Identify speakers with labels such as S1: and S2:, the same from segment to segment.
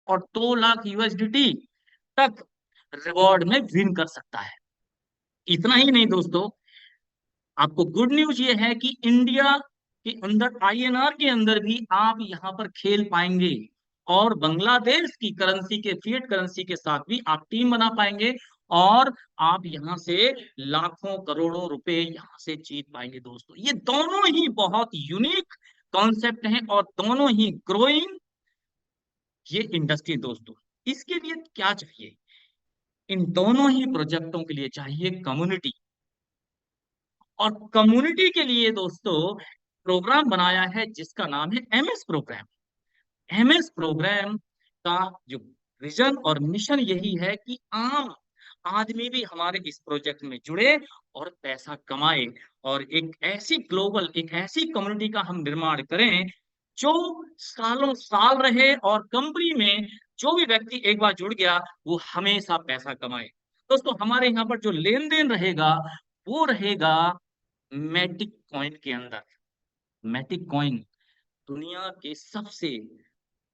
S1: और 2 लाख यूएसडीटी तक रिवॉर्ड में विन कर सकता है। इतना ही नहीं दोस्तों, आपको गुड न्यूज ये है कि इंडिया के अंदर, आईएनआर के अंदर भी आप यहाँ पर खेल पाएंगे, और बांग्लादेश की करेंसी के, फिएट करेंसी के साथ भी आप टीम बना पाएंगे, और आप यहाँ से लाखों करोड़ों रुपए यहाँ से जीत पाएंगे दोस्तों। ये दोनों ही बहुत यूनिक कॉन्सेप्ट हैं और दोनों ही ग्रोइंग ये इंडस्ट्री दोस्तों। इसके लिए क्या चाहिए? इन दोनों ही प्रोजेक्टों के लिए चाहिए कम्युनिटी, और कम्युनिटी के लिए दोस्तों प्रोग्राम बनाया है जिसका नाम है एमएस प्रोग्राम। एमएस प्रोग्राम का जो विजन और मिशन यही है कि आम आदमी भी हमारे इस प्रोजेक्ट में जुड़े और पैसा कमाए, और एक ऐसी ग्लोबल, एक ऐसी कम्युनिटी का हम निर्माण करें जो सालों साल रहे, और कंपनी में जो भी व्यक्ति एक बार जुड़ गया वो हमेशा पैसा कमाए। दोस्तों हमारे यहाँ पर जो लेन देन रहेगा वो रहेगा मैटिक कॉइन के अंदर। मैटिक कॉइन दुनिया के सबसे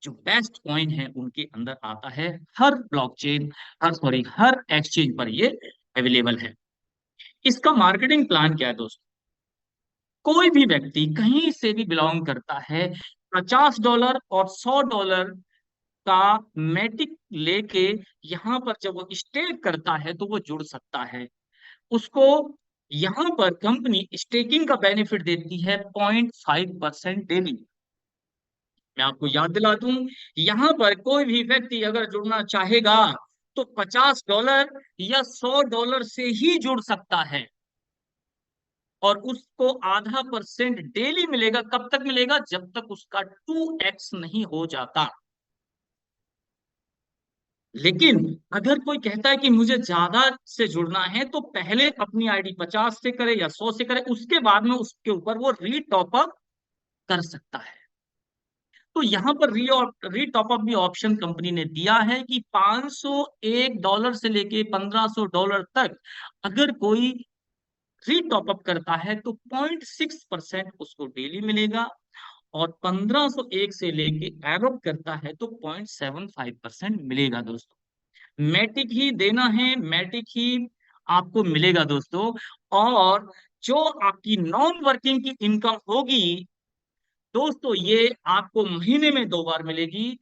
S1: जो बेस्ट कॉइन है उनके अंदर आता है। हर ब्लॉकचेन, हर सॉरी हर एक्सचेंज पर ये अवेलेबल है। इसका मार्केटिंग प्लान क्या है दोस्तों? कोई भी व्यक्ति कहीं से भी बिलोंग करता है, $50 और $100 का मैटिक लेके यहाँ पर जब वो स्टेक करता है तो वो जुड़ सकता है। उसको यहाँ पर कंपनी स्टेकिंग का बेनिफिट देती है 0.5% डेली। मैं आपको याद दिला दूं, यहाँ पर कोई भी व्यक्ति अगर जुड़ना चाहेगा तो $50 या $100 से ही जुड़ सकता है, और उसको ½ % डेली मिलेगा। कब तक मिलेगा? जब तक उसका 2x नहीं हो जाता। लेकिन अगर कोई कहता है कि मुझे ज्यादा से जुड़ना है तो पहले अपनी आईडी 50 से करे या 100 से करे, उसके बाद में उसके ऊपर वो रीटॉपअप कर सकता है। तो यहाँ पर रीटॉपअप भी ऑप्शन कंपनी ने दिया है कि $501 से लेके $1500 तक अगर कोई रीटॉपअप करता है तो 0.6% उसको डेली मिलेगा, और 1501 से लेके एडॉप्ट करता है तो 0.75% मिलेगा दोस्तों। मैटिक ही देना है, मैटिक ही आपको मिलेगा दोस्तों। और जो आपकी नॉन वर्किंग की इनकम होगी दोस्तों, ये आपको महीने में 2 बार मिलेगी।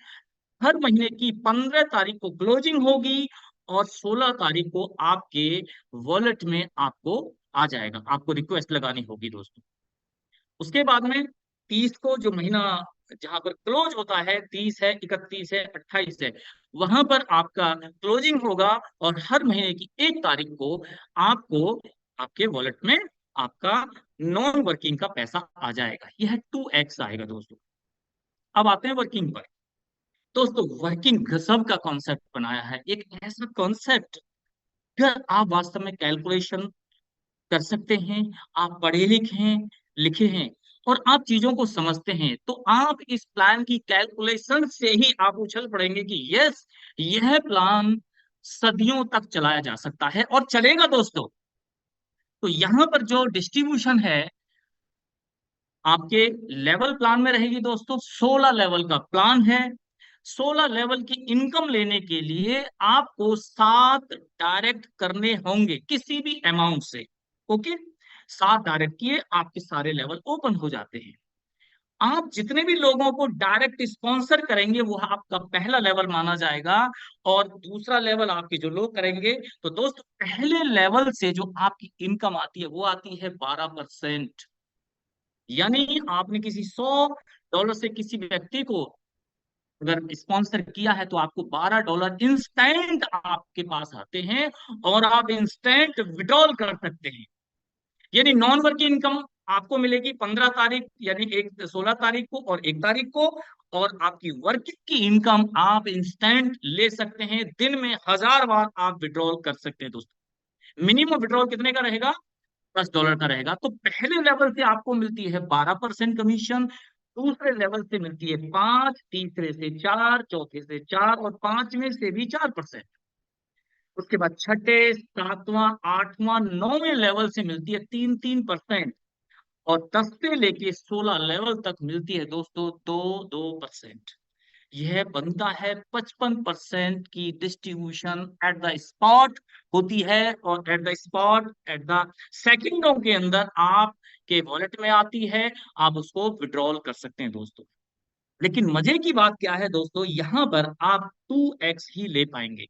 S1: हर महीने की 15 तारीख को क्लोजिंग होगी, और 16 तारीख को आपके वॉलेट में आपको आ जाएगा। आपको रिक्वेस्ट लगानी होगी दोस्तों। उसके बाद में 30 को, जो महीना जहां पर क्लोज होता है, 30 है, 31 है, 28 है, वहां पर आपका क्लोजिंग होगा, और हर महीने की 1 तारीख को आपको आपके वॉलेट में आपका नॉन वर्किंग का पैसा आ जाएगा। यह 2x आएगा दोस्तों। अब आते हैं वर्किंग पर। दोस्तों वर्किंग गजब का कॉन्सेप्ट बनाया है, एक ऐसा कॉन्सेप्ट अगर आप वास्तव में कैलकुलेशन कर सकते हैं, आप पढ़े लिखे लिखे हैं, और आप चीजों को समझते हैं, तो आप इस प्लान की कैलकुलेशन से ही आप उछल पड़ेंगे कि यस, यह प्लान सदियों तक चलाया जा सकता है और चलेगा दोस्तों। तो यहाँ पर जो डिस्ट्रीब्यूशन है आपके लेवल प्लान में रहेगी दोस्तों। 16 लेवल का प्लान है। 16 लेवल की इनकम लेने के लिए आपको 7 डायरेक्ट करने होंगे किसी भी अमाउंट से। ओके, 7 डायरेक्ट किए, आपके सारे लेवल ओपन हो जाते हैं। आप जितने भी लोगों को डायरेक्ट स्पॉन्सर करेंगे वो आपका पहला लेवल माना जाएगा, और दूसरा लेवल आपके जो लोग करेंगे। तो दोस्त पहले लेवल से जो आपकी इनकम आती है वो आती है 12%। यानी आपने किसी $100 से किसी व्यक्ति को अगर स्पॉन्सर किया है तो आपको $12 इंस्टेंट आपके पास आते हैं, और आप इंस्टेंट विड्रॉल कर सकते हैं। यानी नॉन वर्किंग इनकम आपको मिलेगी 15 तारीख, यानी एक 16 तारीख को और 1 तारीख को, और आपकी वर्किंग की इनकम आप इंस्टेंट ले सकते हैं। दिन में 1000 बार आप विड्रॉल कर सकते हैं दोस्तों। मिनिमम विड्रॉल कितने का रहेगा? $10 का रहेगा। तो पहले लेवल से आपको मिलती है 12% कमीशन, दूसरे लेवल से मिलती है 5, तीसरे से 4, चौथे से 4, और पांचवें से भी 4%। उसके बाद छठे, सातवां, आठवां, नौवें लेवल से मिलती है 3-3%, और 10 से लेके 16 लेवल तक मिलती है दोस्तों 2-2%। यह बनता है 55% की डिस्ट्रीब्यूशन एट द स्पॉट होती है, और at the spot at the सेकंडों के अंदर आपके वॉलेट में आती है, आप उसको विड्रॉल कर सकते हैं दोस्तों। लेकिन मजे की बात क्या है दोस्तों, यहाँ पर आप 2x ही ले पाएंगे।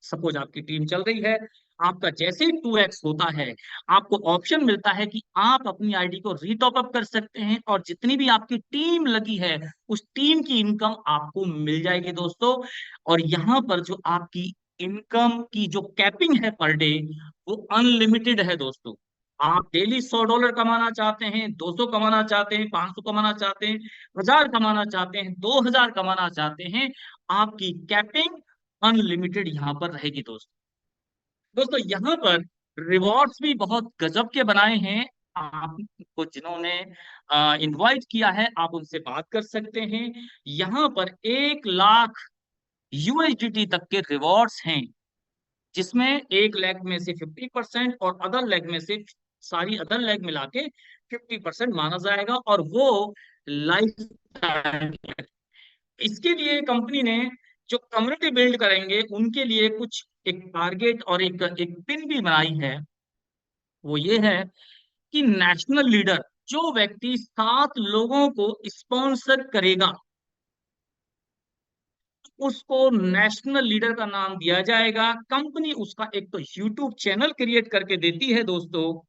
S1: सपोज आपकी टीम चल रही है, आपका जैसे ही 2x होता है, आपको ऑप्शन मिलता है कि आप अपनी आईडी को रीटॉप अप कर सकते हैं, और जितनी भी आपकी टीम लगी है उस टीम की इनकम आपको मिल जाएगी दोस्तों। और यहाँ पर जो आपकी इनकम की जो कैपिंग है पर डे, वो अनलिमिटेड है दोस्तों। आप डेली $100 कमाना चाहते हैं, 200 कमाना चाहते हैं, 500 कमाना चाहते हैं, 1000 कमाना चाहते हैं, 2000 कमाना चाहते हैं, आपकी कैपिंग अनलिमिटेड यहाँ पर रहेगी दोस्तों। दोस्तों यहाँ पर रिवॉर्ड्स भी बहुत गजब के बनाए हैं। आपको जिन्होंने इनवाइट किया है, आप उनसे बात कर सकते हैं। यहाँ पर 1 लाख USDT तक के रिवॉर्ड्स हैं, जिसमें 1 लाख में से 50% और अदर लेग में से, सारी अदर लेग मिला के 50% माना जाएगा, और वो लाइफ टाइम। इसके लिए कंपनी ने जो कम्युनिटी बिल्ड करेंगे उनके लिए कुछ एक टारगेट और एक एक पिन भी बनाई है। वो ये है कि नेशनल लीडर, जो व्यक्ति 7 लोगों को स्पॉन्सर करेगा, उसको नेशनल लीडर का नाम दिया जाएगा। कंपनी उसका एक तो यूट्यूब चैनल क्रिएट करके देती है दोस्तों,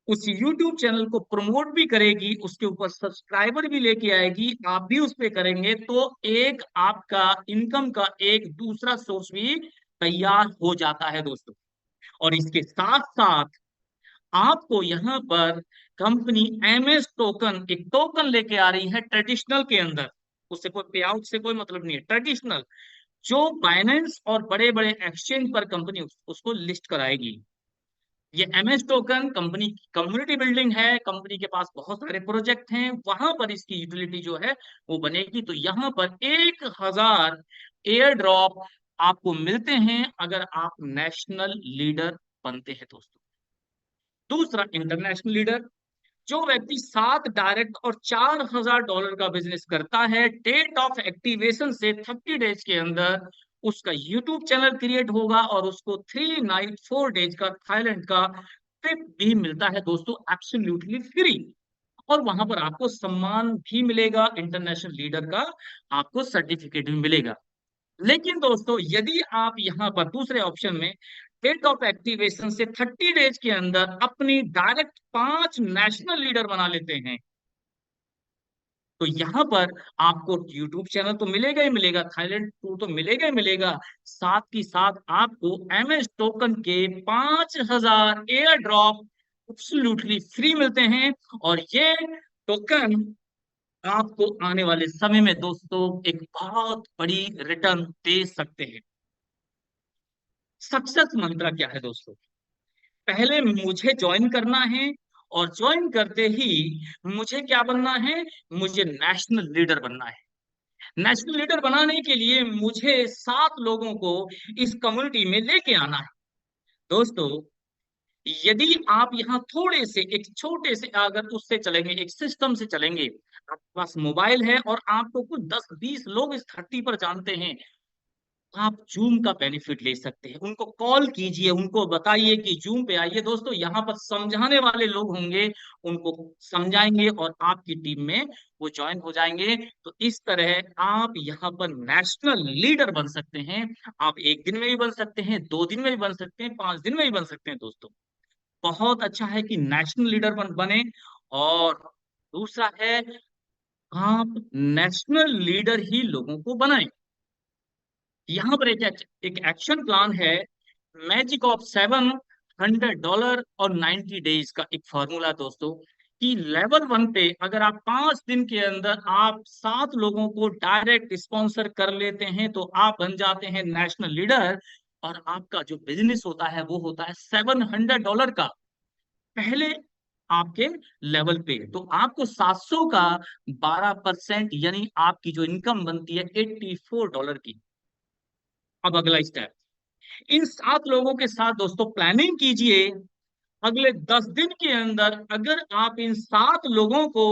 S1: उस YouTube चैनल को प्रमोट भी करेगी, उसके ऊपर सब्सक्राइबर भी लेके आएगी, आप भी उस पे करेंगे, तो एक आपका इनकम का एक दूसरा सोर्स भी तैयार हो जाता है दोस्तों। और इसके साथ साथ आपको यहाँ पर कंपनी MS टोकन, एक टोकन लेके आ रही है ट्रेडिशनल के अंदर। उससे कोई पे आउट से कोई मतलब नहीं है, ट्रेडिशनल, जो बाइनेंस और बड़े बड़े एक्सचेंज पर कंपनी उसको लिस्ट कराएगी। ये MS टोकन कंपनी की कम्युनिटी बिल्डिंग है, कंपनी के पास बहुत सारे प्रोजेक्ट हैं, वहां पर इसकी यूटिलिटी जो है वो बनेगी। तो यहाँ पर 1000 एयर ड्रॉप आपको मिलते हैं अगर आप नेशनल लीडर बनते हैं दोस्तों। दूसरा, इंटरनेशनल लीडर, जो व्यक्ति 7 डायरेक्ट और $4000 का बिजनेस करता है, डेट ऑफ एक्टिवेशन से 30 डेज के अंदर उसका यूट्यूब चैनल क्रिएट होगा, और उसको 3 नाइट 4 डेज का थाईलैंड का ट्रिप भी मिलता है दोस्तों, एब्सोल्युटली फ्री। और वहां पर आपको सम्मान भी मिलेगा इंटरनेशनल लीडर का, आपको सर्टिफिकेट भी मिलेगा। लेकिन दोस्तों यदि आप यहाँ पर दूसरे ऑप्शन में डेट ऑफ एक्टिवेशन से 30 डेज के अंदर अपनी डायरेक्ट 5 नेशनल लीडर बना लेते हैं, तो यहाँ पर आपको यूट्यूब चैनल तो मिलेगा ही मिलेगा, थाईलैंड टूर तो मिलेगा ही मिलेगा, साथ ही साथ आपको MS टोकन के 5000 एयर ड्रॉप एब्सोल्युटली फ्री मिलते हैं। और ये टोकन आपको आने वाले समय में दोस्तों एक बहुत बड़ी रिटर्न दे सकते हैं। सक्सेस मंत्र क्या है दोस्तों? पहले मुझे ज्वाइन करना है, और ज्वाइन करते ही मुझे क्या बनना है? मुझे नेशनल लीडर बनना है। नेशनल लीडर बनाने के लिए मुझे 7 लोगों को इस कम्युनिटी में लेके आना है दोस्तों। यदि आप यहाँ थोड़े से एक छोटे से अगर उससे चलेंगे, एक सिस्टम से चलेंगे, आपके पास मोबाइल है और आपको कुछ 10-20 लोग इस धरती पर जानते हैं, आप जूम का बेनिफिट ले सकते हैं। उनको कॉल कीजिए, उनको बताइए कि जूम पे आइए दोस्तों, यहाँ पर समझाने वाले लोग होंगे, उनको समझाएंगे और आपकी टीम में वो ज्वाइन हो जाएंगे। तो इस तरह आप यहाँ पर नेशनल लीडर बन सकते हैं। आप 1 दिन में भी बन सकते हैं, 2 दिन में भी बन सकते हैं, 5 दिन में भी बन सकते हैं दोस्तों। बहुत अच्छा है कि नेशनल लीडर बने। और दूसरा है, आप नेशनल लीडर ही लोगों को बनाएं। यहाँ पर एक एक्शन प्लान है, मैजिक ऑफ $700 और 90 डेज का एक फॉर्मूला दोस्तों, कि लेवल 1 पे अगर आप 5 दिन के अंदर आप 7 लोगों को डायरेक्ट स्पॉन्सर कर लेते हैं, तो आप बन जाते हैं नेशनल लीडर। और आपका जो बिजनेस होता है वो होता है $700 का, पहले आपके लेवल पे। तो आपको 700 का 12% यानी आपकी जो इनकम बनती है $84 की। अब अगला स्टेप, इन 7 लोगों के साथ दोस्तों प्लानिंग कीजिए, अगले 10 दिन के अंदर अगर आप इन 7 लोगों को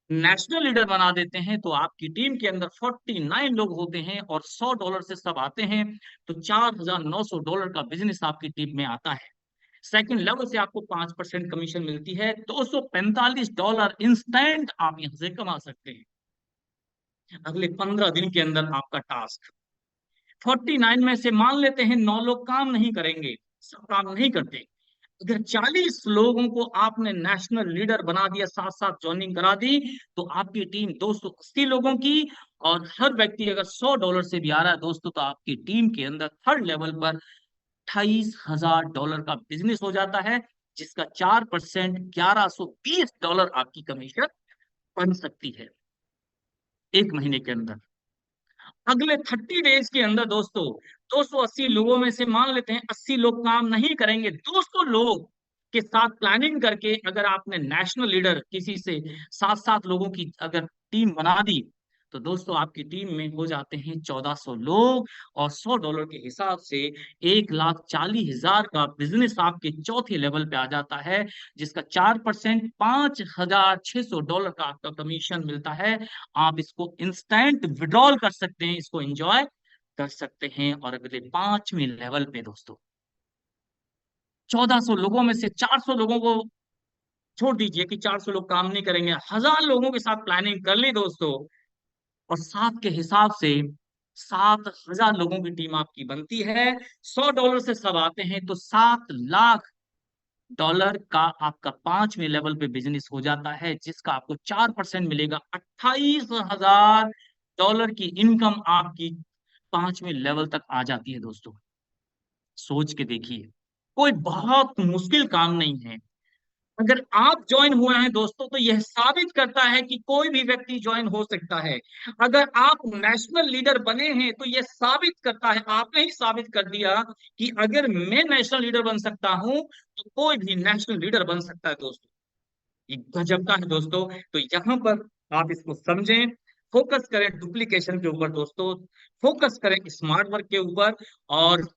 S1: नेशनल लीडर बना देते हैं तो आपकी टीम के अंदर 49 लोग होते हैं और $100 से सब आते हैं, तो $4,900 का बिजनेस आपकी टीम में आता है। सेकंड लेवल से आपको 5% कमीशन मिलती है, $245 इंस्टेंट आप यहां से कमा सकते हैं अगले 15 दिन के अंदर। आपका टास्क 49 में से मान लेते हैं 9 लोग काम नहीं करेंगे, सब काम नहीं करते। अगर 40 लोगों को आपने नेशनल लीडर बना दिया, साथ साथ ज्वाइनिंग करा दी, तो आपकी टीम 280 लोगों की, और हर व्यक्ति अगर $100 से भी आ रहा है दोस्तों, तो आपकी टीम के अंदर थर्ड लेवल पर $28,000 का बिजनेस हो जाता है, जिसका 4% $1,120 आपकी कमीशन बन सकती है एक महीने के अंदर। अगले 30 डेज के अंदर दोस्तों 280 लोगों में से मान लेते हैं 80 लोग काम नहीं करेंगे, 200 लोग के साथ प्लानिंग करके अगर आपने नेशनल लीडर किसी से 7-7 लोगों की अगर टीम बना दी, तो दोस्तों आपकी टीम में हो जाते हैं 1400 लोग, और $100 के हिसाब से 1,40,000 का बिजनेस आपके चौथे लेवल पे आ जाता है, जिसका 4% $5,600 का आपका कमीशन मिलता है। आप इसको इंस्टेंट विड्रॉल कर सकते हैं, इसको एंजॉय कर सकते हैं। और अगले 5वें लेवल पे दोस्तों 1400 लोगों में से 400 लोगों को छोड़ दीजिए कि 400 लोग काम नहीं करेंगे, 1000 लोगों के साथ प्लानिंग कर ली दोस्तों, और 7 के हिसाब से 7,000 लोगों की टीम आपकी बनती है। $100 से सब आते हैं, तो $7,00,000 का आपका 5वें लेवल पे बिजनेस हो जाता है, जिसका आपको 4% मिलेगा। $28,000 की इनकम आपकी 5वें लेवल तक आ जाती है दोस्तों। सोच के देखिए, कोई बहुत मुश्किल काम नहीं है। अगर आप ज्वाइन हुए हैं दोस्तों, तो यह साबित करता है कि कोई भी व्यक्ति ज्वाइन हो सकता है। अगर आप नेशनल लीडर बने हैं, तो यह साबित करता है, आपने ही साबित कर दिया कि अगर मैं नेशनल लीडर बन सकता हूं, तो कोई भी नेशनल लीडर बन सकता है दोस्तों। ये गजब का है दोस्तों। तो यहाँ पर आप इसको समझें, फोकस करें डुप्लीकेशन के ऊपर दोस्तों, फोकस करें स्मार्ट वर्क के ऊपर। और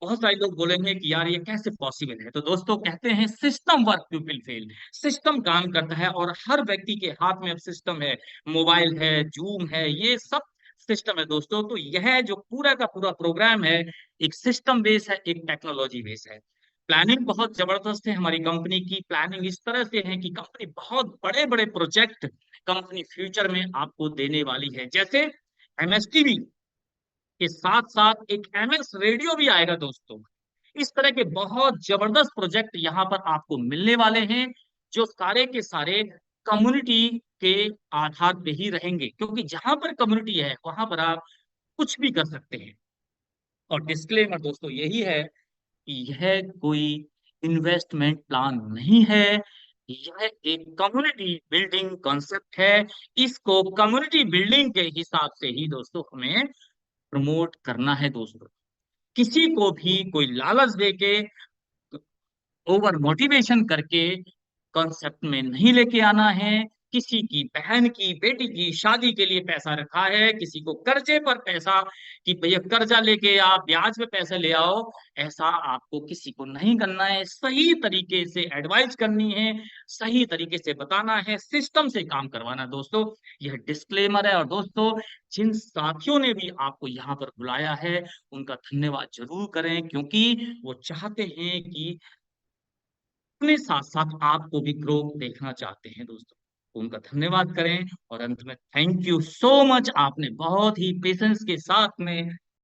S1: बहुत सारे लोग बोलेंगे कि यार ये कैसे पॉसिबल है, तो दोस्तों कहते हैं system work people fail. System काम करता है, और हर व्यक्ति के हाथ में अब सिस्टम है, मोबाइल है, जूम है, ये सब सिस्टम है दोस्तों। तो यह जो पूरा का पूरा प्रोग्राम है, एक सिस्टम बेस है, एक टेक्नोलॉजी बेस है। प्लानिंग बहुत जबरदस्त है, हमारी कंपनी की प्लानिंग इस तरह से है कि कंपनी बहुत बड़े बड़े प्रोजेक्ट कंपनी फ्यूचर में आपको देने वाली है। जैसे एमएसटीवी के साथ साथ एक एमएस रेडियो भी आएगा दोस्तों। इस तरह के बहुत जबरदस्त प्रोजेक्ट यहाँ पर आपको मिलने वाले हैं, जो सारे के सारे कम्युनिटी के आधार पे ही रहेंगे, क्योंकि जहां पर कम्युनिटी है वहां पर आप कुछ भी कर सकते हैं। और डिस्क्लेमर दोस्तों यही है कि यह कोई इन्वेस्टमेंट प्लान नहीं है, यह एक कम्युनिटी बिल्डिंग कॉन्सेप्ट है। इसको कम्युनिटी बिल्डिंग के हिसाब से ही दोस्तों हमें प्रमोट करना है दोस्तों। किसी को भी कोई लालच देके, ओवर मोटिवेशन करके कॉन्सेप्ट में नहीं लेके आना है। किसी की बहन की बेटी की शादी के लिए पैसा रखा है, किसी को कर्जे पर पैसा, कि भैया कर्जा लेके आप ब्याज पे पैसे ले आओ, ऐसा आपको किसी को नहीं करना है। सही तरीके से एडवाइस करनी है, सही तरीके से बताना है, सिस्टम से काम करवाना है दोस्तों। यह डिस्क्लेमर है। और दोस्तों जिन साथियों ने भी आपको यहाँ पर बुलाया है, उनका धन्यवाद जरूर करें, क्योंकि वो चाहते हैं कि अपने साथ साथ आपको भी ग्रो देखना चाहते हैं दोस्तों। तो उनका धन्यवाद करें। और अंत में थैंक यू सो मच, आपने बहुत ही पेशेंस के साथ में